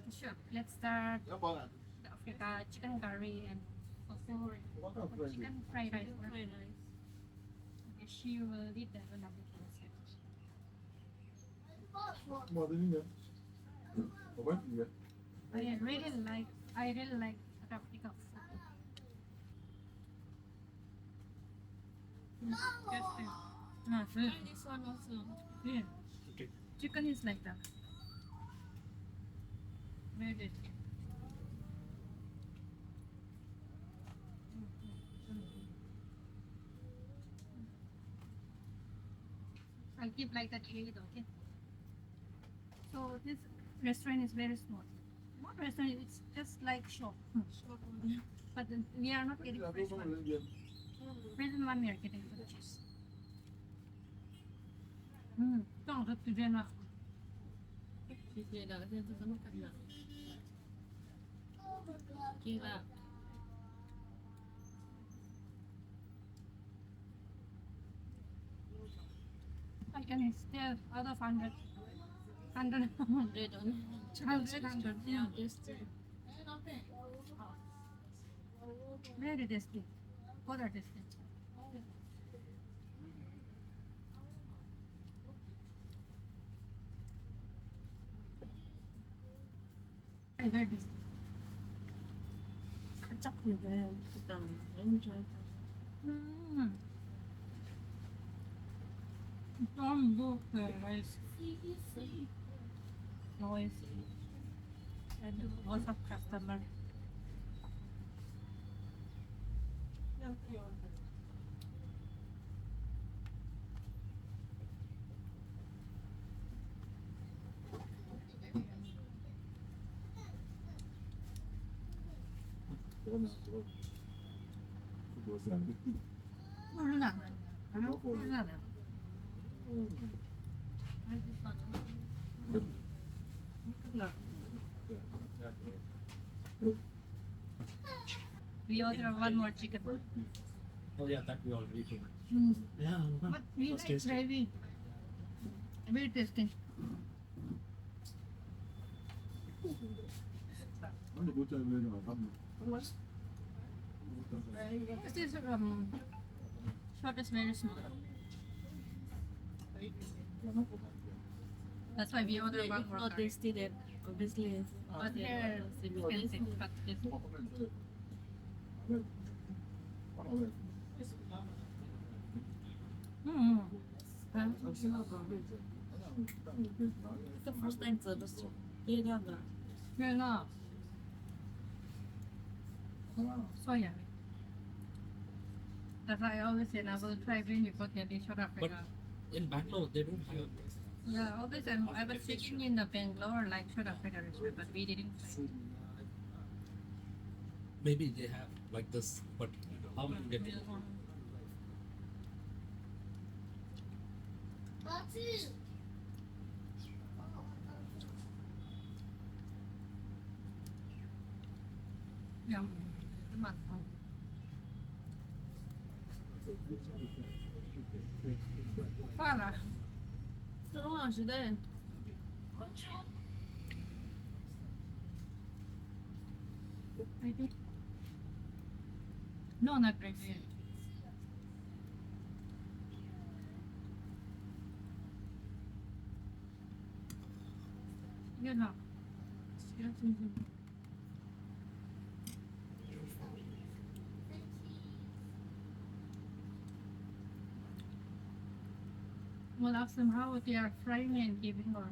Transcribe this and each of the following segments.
Sure. Let's start the Africa chicken curry and also chicken fried rice. Fried rice. Okay, she will eat that one of the I really like Africa food. Just And this one also. yeah. Okay. Chicken is like that. Very tasty. I'll keep like that here, okay? So this restaurant is very small. Not restaurant, it's just like shop. But we are not getting fresh one. Present one we are getting for the cheese. Don't look to Jenna. Chị chị là cái tôi có cắt nặng. Kia là I can still out of 100. 100. 100 on. 100. Yeah, just Very tasty. Both are tasty. Very tasty. chắc như vậy tầm em trai. Don't look nice. Noisy. And lots of customer. We order one more chicken. Oh yeah, that we already took. Yeah. But we That's like tasty. gravy. Very tasty. This is short is very small. That's why we order one more. Not curry. tasty that obviously. But here expensive. But this It's the first time service. Kia là very nice. So yummy. That's why I always say I will try when you go to South Africa. In Bangalore, they don't have. Yeah, always I was thinking in the Bangalore like South Africa restaurant, but we didn't find. Maybe they have like this, but how will you get it? Yeah, the month. Voilà. Sao đúng không chị đây? Maybe. No, not gravy. You know. We'll ask them how they are frying and giving or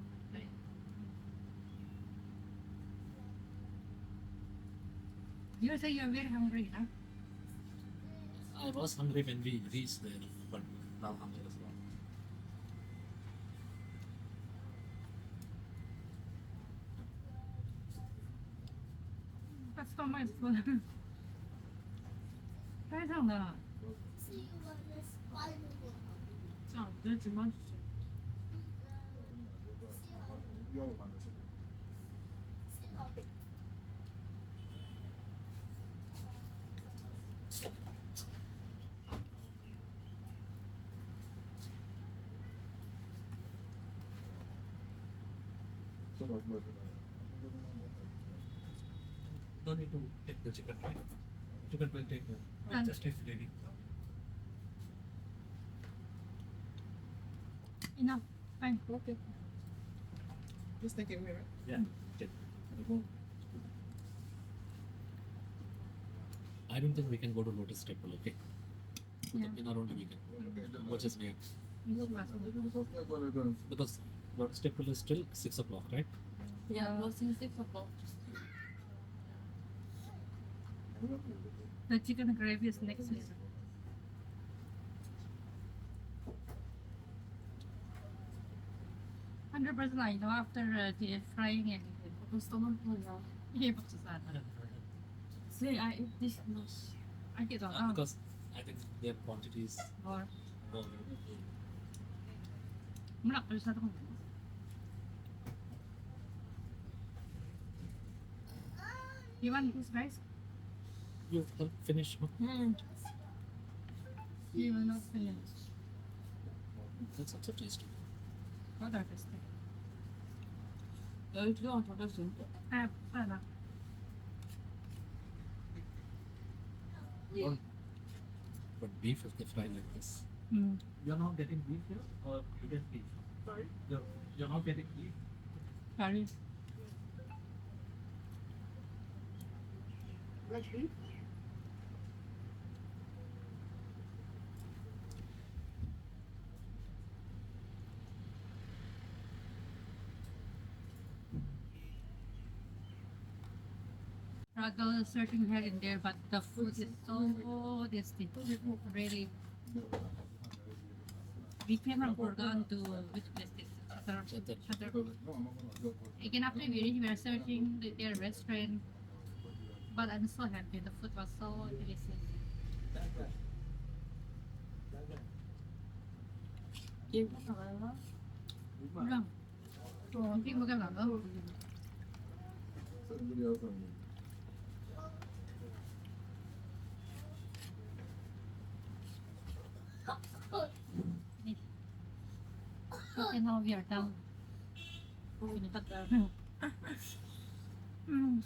you say you're very hungry, huh? I was hungry when we reached there, but now hungry as well. Customer is full. Try some now. Sao? Rất là ngon. No need to take the chicken, right? Chicken will take Done. just if ready. Enough. Fine. Okay. Just take it away, right? Yeah. Okay. I don't think we can go to Lotus Temple, okay? Yeah. In our own weekend. Which is near. You look like Because Lotus Temple is still 6 o'clock, right? Yeah, closing 6 o'clock. the chicken gravy is next later. $100 I know after the frying and Gusto mo po na. hihipot sa sana. See, I eat this much. I get on. Because I think their quantity is Or, more. malak pa sa ako. You want this rice? You help finish. Huh? You will not finish. That's also tasty. What are this thing? Ito ang tradition. Para. Or- But beef if they fry like this. Mm. You're not getting beef here or you get beef? Sorry? You're not getting beef? Sorry. Struggle searching here and there, but the food is so tasty. Really. We came from Gurgaon to which place is Chadar. Chadar. Again, after we reached, we were searching their restaurant, but I'm so happy. The food was so delicious. Give ko na lang. Lang. Hindi mo ka lang. Okay, now we are done. Pagka Mm.